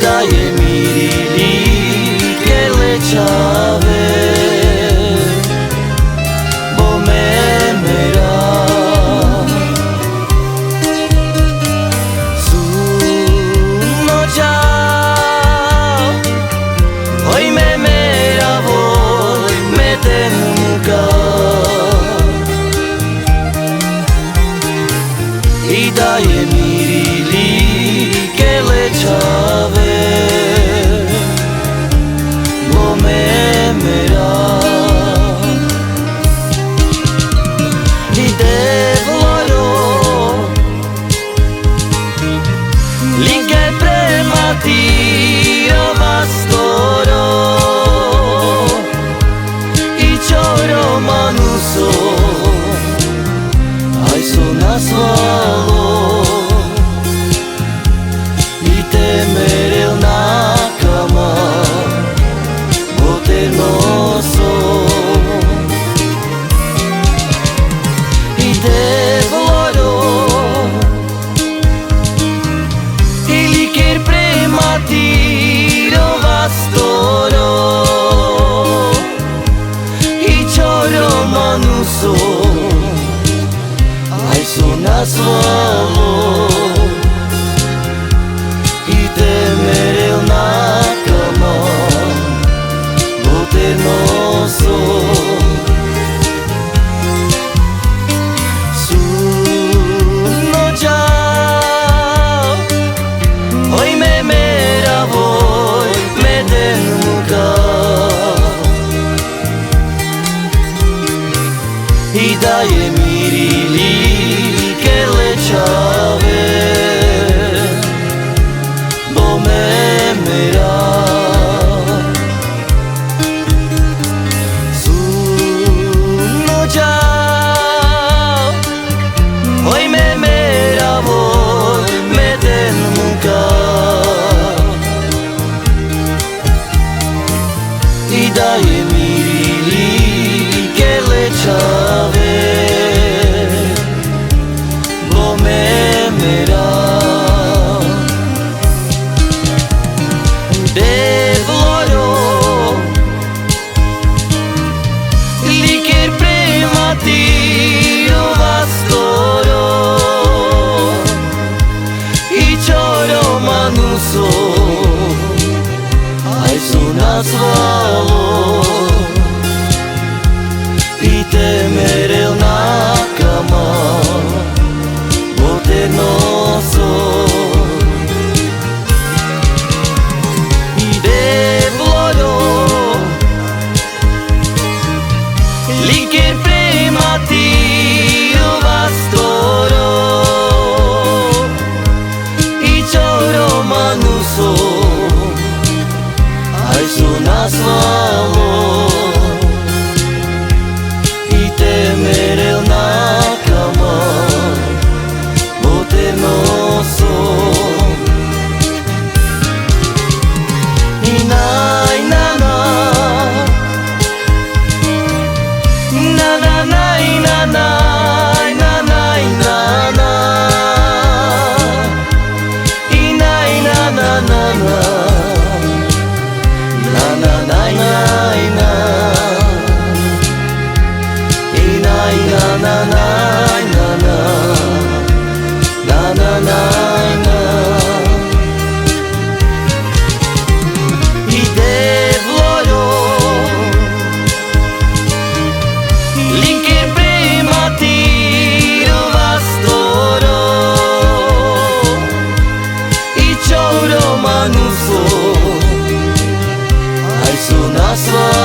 daje mirili che le ciave bo me mera suno già hoy me mera voy me tenuka y daje mirili che le ciave Tiro bastoro i choro manuso ai sonasvalo i temere nakama boternoso i devorò tiro bastoro i choro manuso ai sonasvalo i temere nakama boternoso suno già hoy me voy me tenuka y daje mirili che le ciave bo me mera suno già hoy me mera voy me tenuka y daje mirili che le ciave bo me mera devorò li che prima tiro bastoro i choro manuso ai sonasvalo i temere nakama boternoso i devorò li che prima tiro bastoro i choro manuso ai sonasvalo i temere nakama boternoso i nai na na na na na na na na na i nai na na na na na na na na i nai na na na na na na na na i devorò li che prima tiro bastoro i choro manuso ai sonasvalo